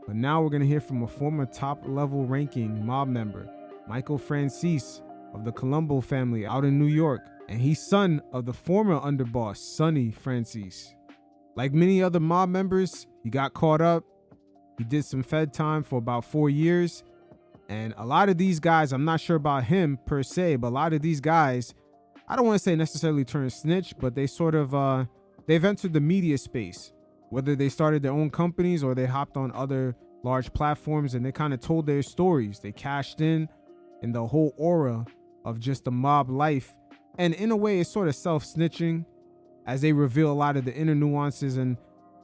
But now we're going to hear from a former top-level ranking mob member, Michael Francis of the Colombo family out in New York, and he's son of the former underboss, Sonny Francis. Like many other mob members, he got caught up. He did some Fed time for about 4 years. And a lot of these guys, I'm not sure about him per se, but a lot of these guys, I don't want to say necessarily turn snitch, but they sort of, they've entered the media space. Whether they started their own companies or they hopped on other large platforms and they kind of told their stories. They cashed in the whole aura of just the mob life. And in a way, it's sort of self-snitching as they reveal a lot of the inner nuances and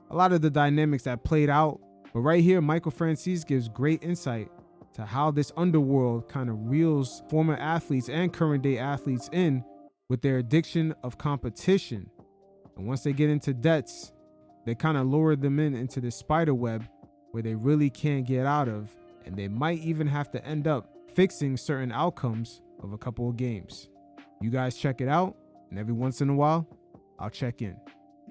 a lot of the dynamics that played out. But right here, Michael Francis gives great insight to how this underworld kind of reels former athletes and current day athletes in with their addiction of competition. And once they get into debts, they kind of lure them into this spider web where they really can't get out of, and they might even have to end up fixing certain outcomes of a couple of games. You guys check it out, and every once in a while, I'll check in.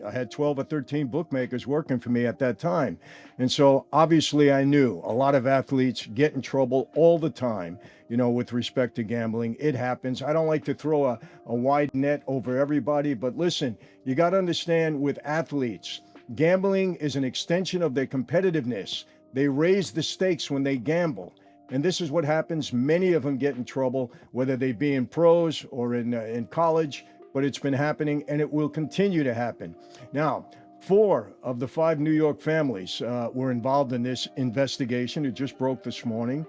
I had 12 or 13 bookmakers working for me at that time. And so obviously I knew a lot of athletes get in trouble all the time, with respect to gambling. It happens. I don't like to throw a wide net over everybody, but listen, you got to understand with athletes, gambling is an extension of their competitiveness. They raise the stakes when they gamble. And this is what happens. Many of them get in trouble, whether they be in pros or in college. But it's been happening, and it will continue to happen. Now, 4 of the 5 New York families were involved in this investigation. It just broke this morning.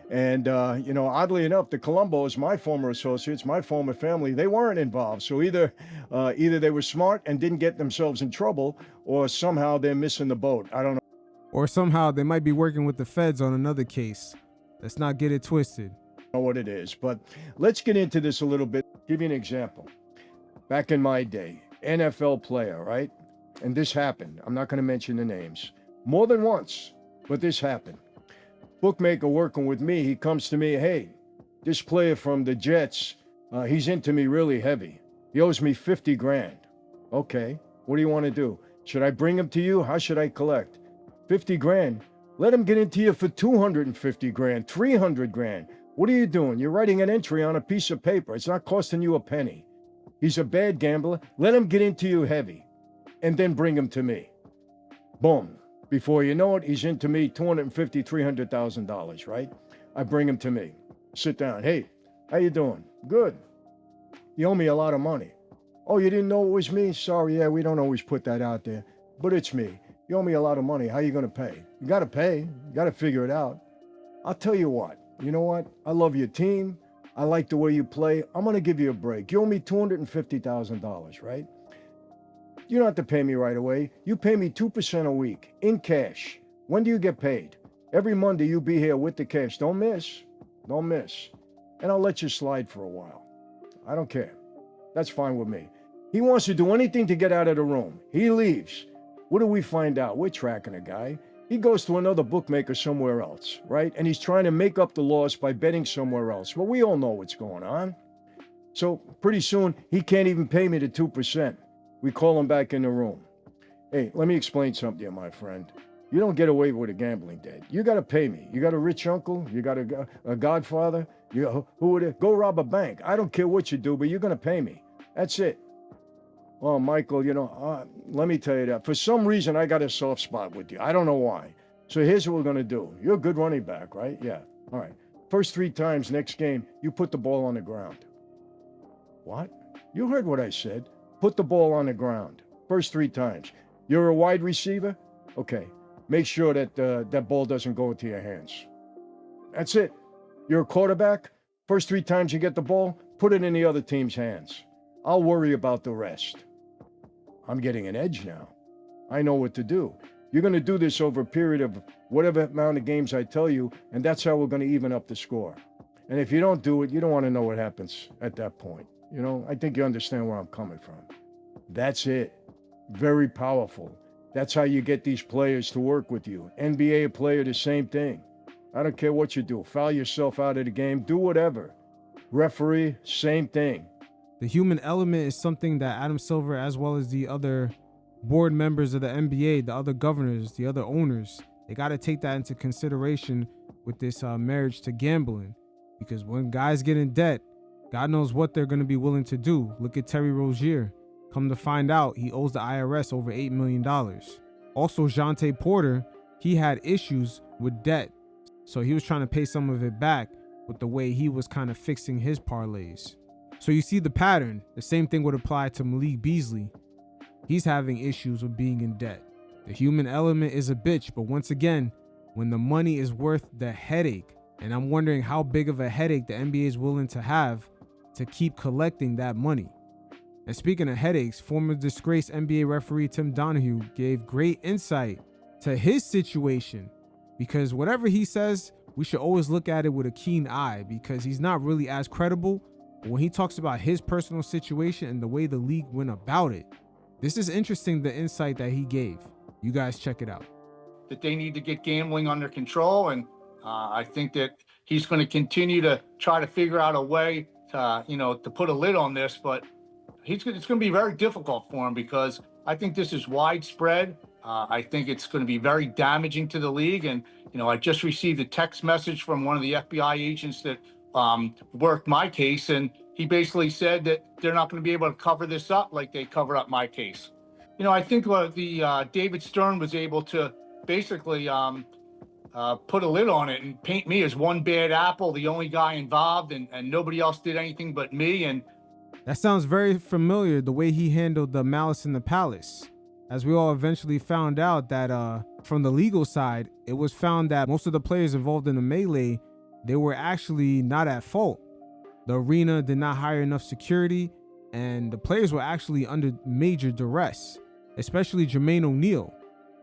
And, oddly enough, the Colombos, my former associates, my former family, they weren't involved. So either they were smart and didn't get themselves in trouble, or somehow they're missing the boat. I don't know. Or somehow they might be working with the feds on another case. Let's not get it twisted. I don't know what it is, but let's get into this a little bit. Give you an example. Back in my day, NFL player, right? And this happened. I'm not going to mention the names. More than once, but this happened. Bookmaker working with me, he comes to me, hey, this player from the Jets, he's into me really heavy. He owes me 50 grand. Okay, what do you want to do? Should I bring him to you? How should I collect? 50 grand? Let him get into you for 250 grand, 300 grand. What are you doing? You're writing an entry on a piece of paper. It's not costing you a penny. He's a bad gambler. Let him get into you heavy and then bring him to me. Boom. Before you know it, he's into me $250,000, $300,000, right? I bring him to me. Sit down. Hey, how you doing? Good. You owe me a lot of money. Oh, you didn't know it was me? Sorry, yeah, we don't always put that out there, but it's me. You owe me a lot of money. How you going to pay? You got to pay. You got to figure it out. I'll tell you what. You know what? I love your team. I like the way you play. I'm going to give you a break. You owe me $250,000, right? You don't have to pay me right away. You pay me 2% a week in cash. When do you get paid? Every Monday you be here with the cash. Don't miss. Don't miss. And I'll let you slide for a while. I don't care. That's fine with me. He wants to do anything to get out of the room. He leaves. What do we find out? We're tracking a guy. He goes to another bookmaker somewhere else, right? And he's trying to make up the loss by betting somewhere else. Well, we all know what's going on. So pretty soon, he can't even pay me the 2%. We call him back in the room. Hey, let me explain something to you, my friend. You don't get away with a gambling debt. You got to pay me. You got a rich uncle? You got a godfather? Who would it? Go rob a bank. I don't care what you do, but you're going to pay me. That's it. Well, Michael, let me tell you that. For some reason, I got a soft spot with you. I don't know why. So here's what we're going to do. You're a good running back, right? Yeah. All right. First 3 times next game, you put the ball on the ground. What? You heard what I said. Put the ball on the ground. First 3 times. You're a wide receiver? Okay. Make sure that that ball doesn't go into your hands. That's it. You're a quarterback? First 3 times you get the ball, put it in the other team's hands. I'll worry about the rest. I'm getting an edge now. I know what to do. You're going to do this over a period of whatever amount of games I tell you, and that's how we're going to even up the score. And if you don't do it, you don't want to know what happens at that point. I think you understand where I'm coming from. That's it. Very powerful. That's how you get these players to work with you. NBA player, the same thing. I don't care what you do. Foul yourself out of the game. Do whatever. Referee, same thing. The human element is something that Adam Silver, as well as the other board members of the NBA, the other governors, the other owners, They got to take that into consideration with this marriage to gambling, because when guys get in debt, God knows what they're going to be willing to do. Look at Terry Rozier. Come to find out, he owes the IRS over $8 million. Also, Jonte Porter, he had issues with debt, so he was trying to pay some of it back with the way he was kind of fixing his parlays. So you see the pattern. The same thing would apply to Malik Beasley. He's having issues with being in debt. The human element is a bitch, but once again, when the money is worth the headache, and I'm wondering how big of a headache the NBA is willing to have to keep collecting that money. And speaking of headaches, former disgraced NBA referee Tim Donahue gave great insight to his situation, because whatever he says, we should always look at it with a keen eye, because he's not really as credible. But when he talks about his personal situation and the way the league went about it, this is interesting, the insight that he gave. You guys check it out. That they need to get gambling under control, and I think that he's going to continue to try to figure out a way to, to put a lid on this, but it's going to be very difficult for him, because I think this is widespread. I think it's going to be very damaging to the league. And, I just received a text message from one of the FBI agents that worked my case, and he basically said that they're not going to be able to cover this up like they covered up my case. I think the David Stern was able to basically put a lid on it and paint me as one bad apple, the only guy involved, and nobody else did anything but me. And that sounds very familiar, the way he handled the Malice in the Palace. As we all eventually found out that from the legal side, it was found that most of the players involved in the melee, they were actually not at fault. The arena did not hire enough security, and the players were actually under major duress, especially Jermaine O'Neal.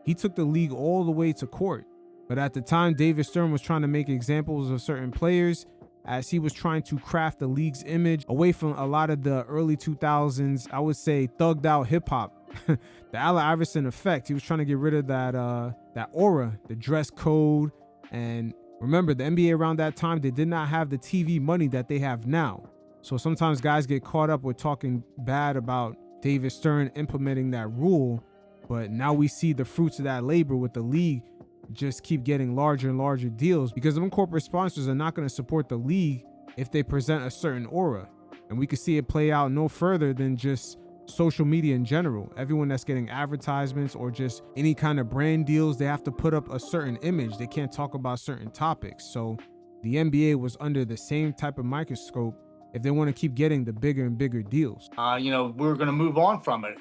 He took the league all the way to court. But at the time, David Stern was trying to make examples of certain players, as he was trying to craft the league's image away from a lot of the early 2000s, I would say, thugged out hip hop. The Allen Iverson effect. He was trying to get rid of that aura, the dress code. And remember, the NBA around that time, they did not have the TV money that they have now. So sometimes guys get caught up with talking bad about David Stern implementing that rule. But now we see the fruits of that labor with the league just keep getting larger and larger deals, because them corporate sponsors are not going to support the league if they present a certain aura. And we could see it play out no further than just social media in general. Everyone that's getting advertisements or just any kind of brand deals, they have to put up a certain image. They can't talk about certain topics. So the NBA was under the same type of microscope if they want to keep getting the bigger and bigger deals. We're going to move on from it.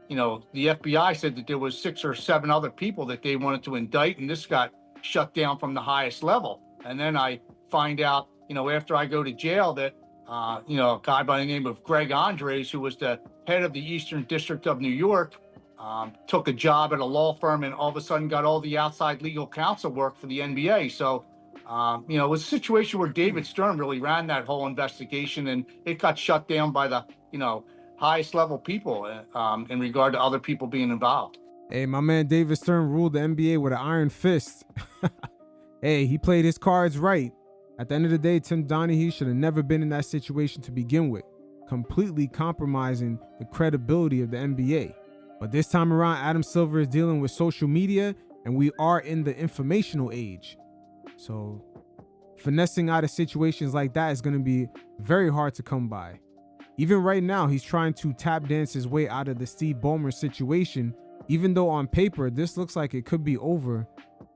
The FBI said that there was 6 or 7 other people that they wanted to indict, and this got shut down from the highest level. And then I find out, after I go to jail, that, a guy by the name of Greg Andres, who was the head of the Eastern District of New York, took a job at a law firm and all of a sudden got all the outside legal counsel work for the NBA. So, it was a situation where David Stern really ran that whole investigation, and it got shut down by the, highest level people in regard to other people being involved. Hey, my man David Stern ruled the NBA with an iron fist. Hey, he played his cards right. At the end of the day, Tim Donahue should have never been in that situation to begin with, completely compromising the credibility of the NBA. But this time around, Adam Silver is dealing with social media, and we are in the informational age. So finessing out of situations like that is going to be very hard to come by. Even right now, he's trying to tap dance his way out of the Steve Ballmer situation, even though on paper, this looks like it could be over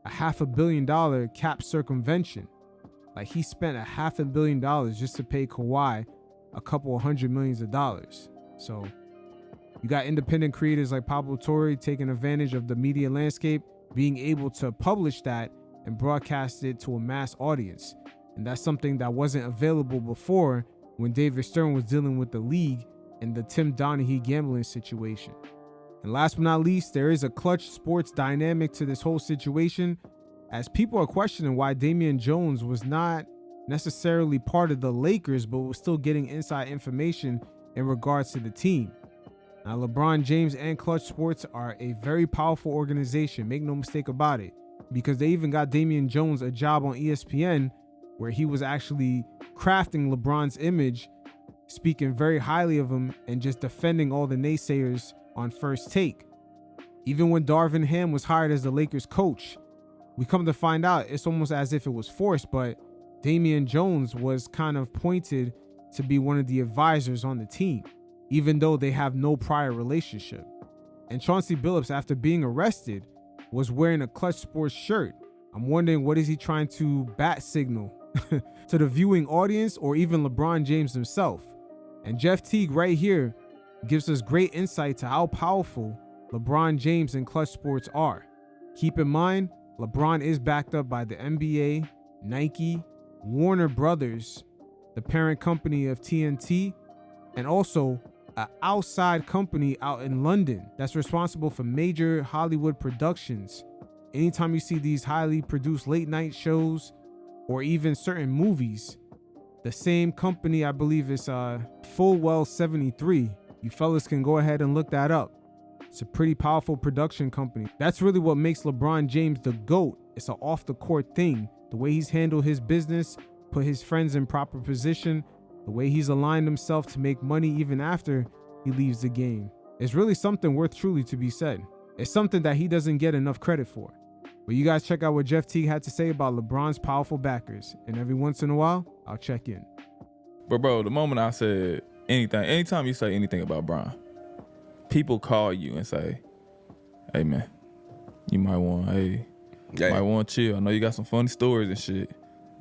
a $500 million cap circumvention. Like, he spent $500 million just to pay Kawhi a couple $100 million. So you got independent creators like Pablo Torre taking advantage of the media landscape, being able to publish that and broadcast it to a mass audience. And that's something that wasn't available before when David Stern was dealing with the league and the Tim Donahue gambling situation. And last but not least, there is a clutch sports dynamic to this whole situation, as people are questioning why Damian Jones was not necessarily part of the Lakers, but was still getting inside information in regards to the team. Now, LeBron James and Clutch Sports are a very powerful organization, make no mistake about it, because they even got Damian Jones a job on ESPN, where he was actually crafting LeBron's image, speaking very highly of him and just defending all the naysayers on First Take. Even when Darvin Ham was hired as the Lakers coach, We come to find out it's almost as if it was forced, but Damian Jones was kind of pointed to be one of the advisors on the team, even though they have no prior relationship. And Chauncey Billups, after being arrested, was wearing a Clutch Sports shirt. I'm wondering, what is he trying to bat signal to the viewing audience or even LeBron James himself? And Jeff Teague right here gives us great insight to how powerful LeBron James and Clutch Sports are. Keep in mind, LeBron is backed up by the NBA, Nike, Warner Brothers, the parent company of TNT, and also an outside company out in London that's responsible for major Hollywood productions. Anytime you see these highly produced late night shows or even certain movies, the same company, I believe it's Fullwell 73. You fellas can go ahead and look that up. It's a pretty powerful production company. That's really what makes LeBron James the GOAT. It's an off the court thing. The way he's handled his business, put his friends in proper position, the way he's aligned himself to make money even after he leaves the game. It's really something worth truly to be said. It's something that he doesn't get enough credit for. But you guys check out what Jeff Teague had to say about LeBron's powerful backers. And every once in a while, I'll check in. But bro, the moment I said anything, anytime you say anything about Bron, people call you and say, hey man, you might want to chill. I know you got some funny stories and shit.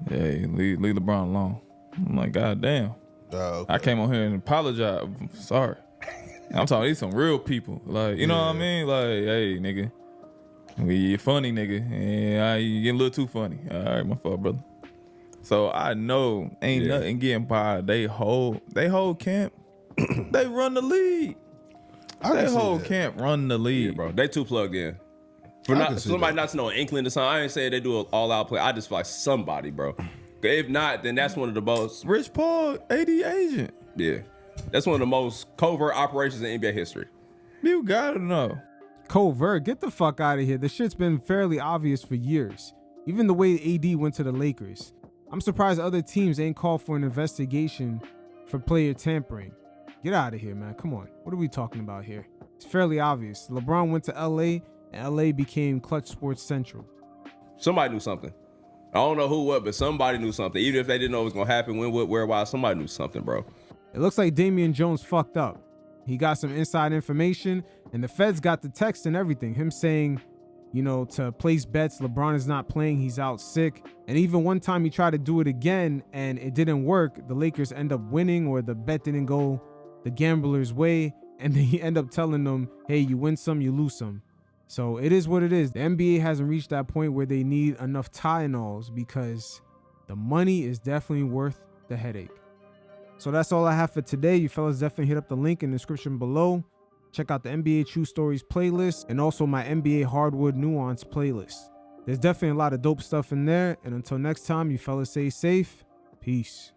Hey, leave LeBron alone. I'm like, God damn. Okay. I came on here and apologized. Sorry. I'm talking these some real people. Like, you know what I mean? Like, hey, nigga. You funny, nigga. And you getting a little too funny. All right, my fault, brother. So I know ain't nothing getting by they whole camp. They run the league. They whole camp run the league. Yeah, bro. They too plugged in. For somebody not to know an inkling to something, I ain't saying they do an all-out play. I just feel like somebody, bro. If not, then that's one of the most... Rich Paul, AD agent. Yeah. That's one of the most covert operations in NBA history. You gotta know. Covert, get the fuck out of here. This shit's been fairly obvious for years. Even the way AD went to the Lakers. I'm surprised other teams ain't called for an investigation for player tampering. Get out of here, man. Come on. What are we talking about here? It's fairly obvious. LeBron went to LA and LA became Clutch Sports Central. Somebody knew something. I don't know who, what, but somebody knew something. Even if they didn't know it was going to happen, when, what, where, why, somebody knew something, bro. It looks like Damian Jones fucked up. He got some inside information, and the feds got the text and everything. Him saying, you know, to place bets, LeBron is not playing, he's out sick. And even one time he tried to do it again, and it didn't work. The Lakers end up winning, or the bet didn't go the gambler's way, and then he end up telling them, hey, you win some, you lose some. So it is what it is. The NBA hasn't reached that point where they need enough Tylenols because the money is definitely worth the headache. So that's all I have for today. You fellas definitely hit up the link in the description below. Check out the NBA True Stories playlist and also my NBA Hardwood Nuance playlist. There's definitely a lot of dope stuff in there. And until next time, you fellas stay safe. Peace.